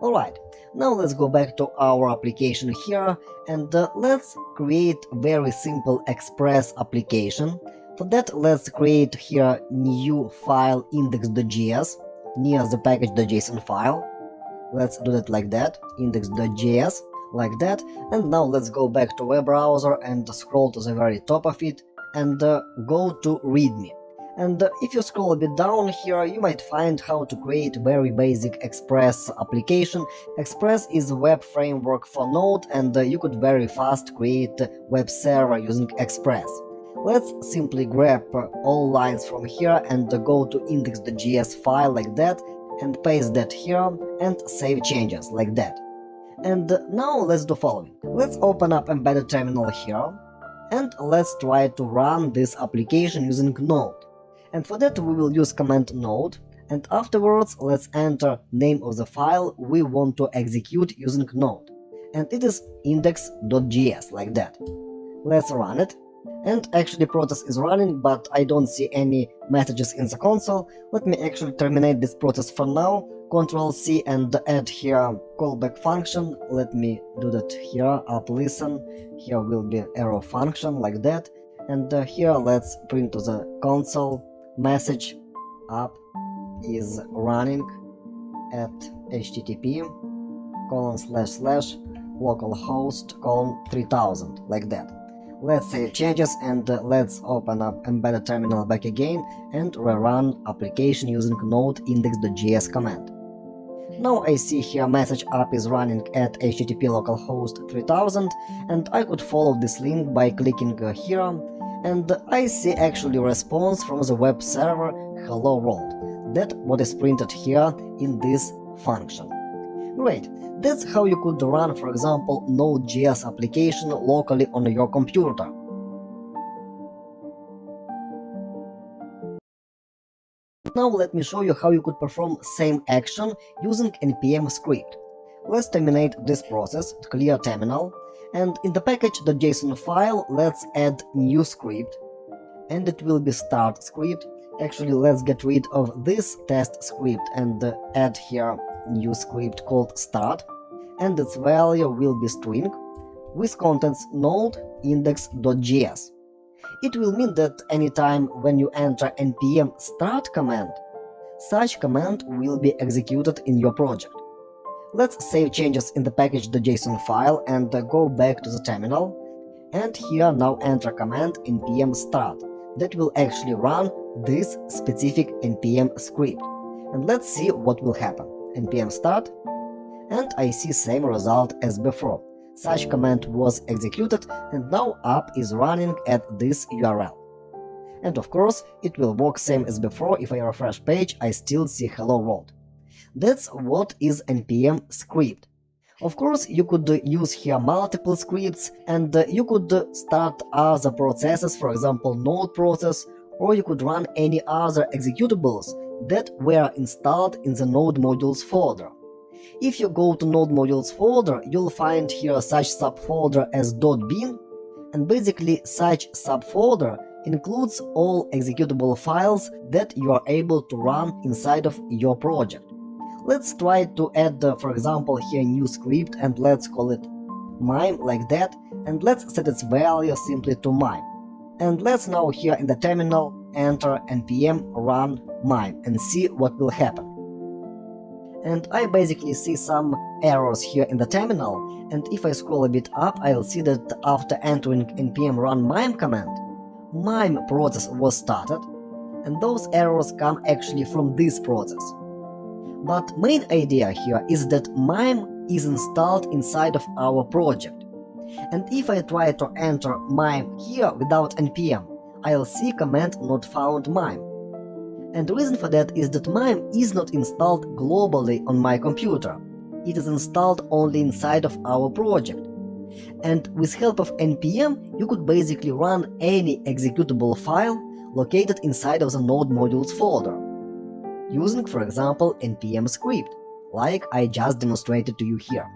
Alright, now let's go back to our application here and let's create very simple Express application. For that, let's create here new file index.js near the package.json file. Let's do that like that, index.js, like that. And now let's go back to web browser and scroll to the very top of it and go to readme. And if you scroll a bit down here, you might find how to create very basic Express application. Express is a web framework for Node, and you could very fast create a web server using Express. Let's simply grab all lines from here and go to index.js file like that, and paste that here and save changes like that. And now let's do following. Let's open up embedded terminal here, and let's try to run this application using Node. And for that we will use command node, and afterwards let's enter name of the file we want to execute using node, and it is index.js like that. Let's run it, and actually process is running, but I don't see any messages in the console. Let me actually terminate this process for now, Ctrl+C, and add here callback function. Let me do that here, up listen, here will be arrow function like that, and here let's print to the console message app is running at http://localhost:3000 like that. Let's save changes and let's open up embedded terminal back again and rerun application using node index.js command. Now I see here message app is running at http://localhost:3000, and I could follow this link by clicking here, and I see actually response from the web server hello world. That what is printed here in this function. Great, that's how you could run, for example, Node.js application locally on your computer. Now let me show you how you could perform same action using NPM script. Let's terminate this process, clear terminal, and in the package.json file let's add new script, and it will be start script. Actually, let's get rid of this test script and add here new script called start, and its value will be string with contents node index.js. It will mean that anytime when you enter npm start command, such command will be executed in your project. Let's save changes in the package.json file and go back to the terminal, and here now enter command npm start that will actually run this specific npm script. And let's see what will happen. npm start, and I see same result as before. Such command was executed, and now app is running at this URL. And of course, it will work same as before. If I refresh page, I still see hello world. That's what is npm script. Of course, you could use here multiple scripts, and you could start other processes, for example node process, or you could run any other executables that were installed in the node modules folder. If you go to node modules folder, you'll find here such subfolder as .bin, and basically such subfolder includes all executable files that you are able to run inside of your project. Let's try to add, for example, here new script, and let's call it mime like that, and let's set its value simply to mime. And let's now here in the terminal enter npm run mime and see what will happen. And I basically see some errors here in the terminal, and if I scroll a bit up, I'll see that after entering npm run mime command, mime process was started, and those errors come actually from this process. But main idea here is that mime is installed inside of our project. And if I try to enter mime here without npm, I'll see command not found mime. And the reason for that is that mime is not installed globally on my computer. It is installed only inside of our project. And with help of npm, you could basically run any executable file located inside of the node modules folder, using, for example, npm script, like I just demonstrated to you here.